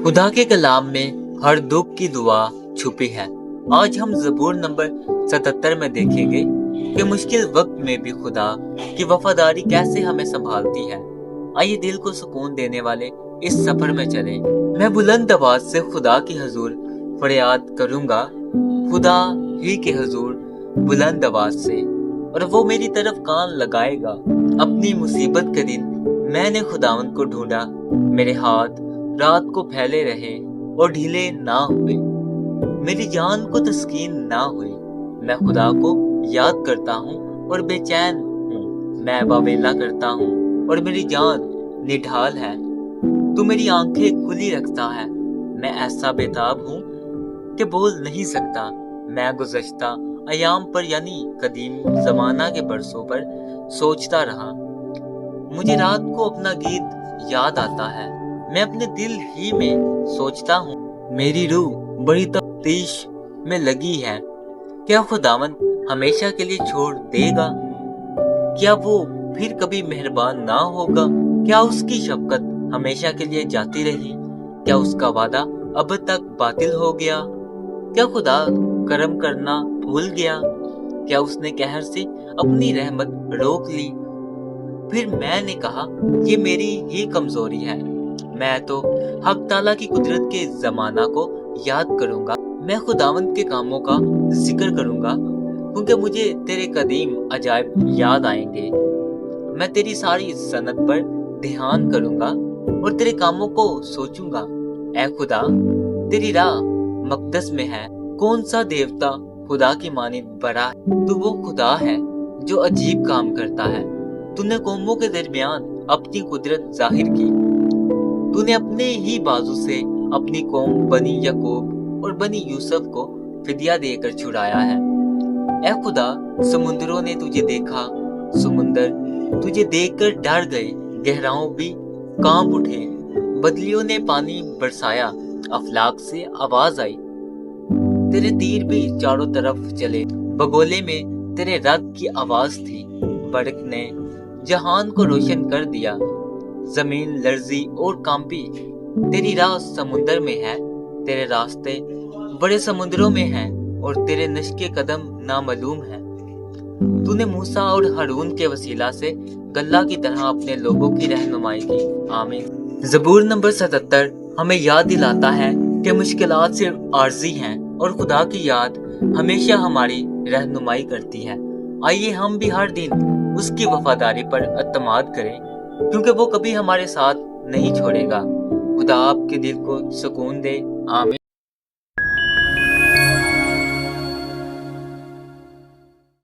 खुदा के कलाम में हर दुख की दुआ छुपी है। आज हम ज़बूर नंबर 77 में देखेंगे कि मुश्किल वक्त में भी खुदा की वफादारी कैसे हमें संभालती है। आइए दिल को सुकून देने वाले इस सफर में चलें। मैं बुलंद आवाज से खुदा की हुजूर फरियाद करूंगा, खुदा ही के हुजूर बुलंद आवाज से, और वो मेरी तरफ कान लगाएगा। अपनी मुसीबत के दिन मैंने खुदावन को ढूंढा, मेरे हाथ रात को फैले रहे और ढीले ना हुए, मेरी जान को तस्कीन ना हुई। मैं खुदा को याद करता हूँ और बेचैन हूँ, मैं वावेला करता हूँ और मेरी जान निढाल है। तू मेरी आंखें खुली रखता है, मैं ऐसा बेताब हूँ कि बोल नहीं सकता। मैं गुज़श्ता अयाम पर यानी कदीम जमाना के बरसों पर सोचता रहा। मुझे रात को अपना गीत याद आता है, मैं अपने दिल ही में सोचता हूँ। मेरी रूह बड़ी तफ्तीश में लगी है, क्या खुदावन हमेशा के लिए छोड़ देगा? क्या वो फिर कभी मेहरबान ना होगा? क्या उसकी शफकत हमेशा के लिए जाती रही? क्या उसका वादा अब तक बातिल हो गया? क्या खुदा करम करना भूल गया? क्या उसने कहर से अपनी रहमत रोक ली? फिर मैंने कहा, ये मेरी ही कमजोरी है। मैं तो हक ताला की कुदरत के जमाना को याद करूंगा, मैं खुदावंद के कामों का जिक्र करूंगा, क्योंकि मुझे तेरे कदीम अजायब याद आएंगे। मैं तेरी सारी सनत पर ध्यान करूंगा और तेरे कामों को सोचूंगा। ऐ खुदा, तेरी राह मकदस में है, कौन सा देवता खुदा की मानिंद बड़ा है? तू वो खुदा है जो अजीब काम करता है। तूने कौमों के दरमियान अपनी कुदरत जाहिर की। तूने अपने ही बाजू से अपनी कौम बनी याकूब और बनी यूसुफ को फिदिया देकर छुड़ाया है। ऐ खुदा, समुंदरों ने तुझे देखा, समुंदर तुझे देखकर डर गए, गहराओं भी कांप उठे। बदलियों ने पानी बरसाया, अफलाक से आवाज आई। तेरे तीर भी चारों तरफ चले, बगोले में तेरे रद की आवाज थी। बर्क ने जहान को रोशन कर दिया, जमीन लर्जी और कांपी। तेरी राह समुंदर में है, तेरे रास्ते बड़े समुद्रों में हैं और तेरे नक्शे कदम नामालूम हैं। तूने मूसा और हारून के वसीला से गल्ला की तरह अपने लोगों की रहनुमाई की। आमीन। ज़बूर नंबर 77 हमें याद दिलाता है कि मुश्किलात सिर्फ आर्जी हैं और खुदा की याद हमेशा हमारी रहनुमाई करती है। आइए हम भी हर दिन उसकी वफादारी पर अतमाद करें, क्योंकि वो कभी हमारे साथ नहीं छोड़ेगा। खुदा आपके दिल को सुकून दे। आमीन।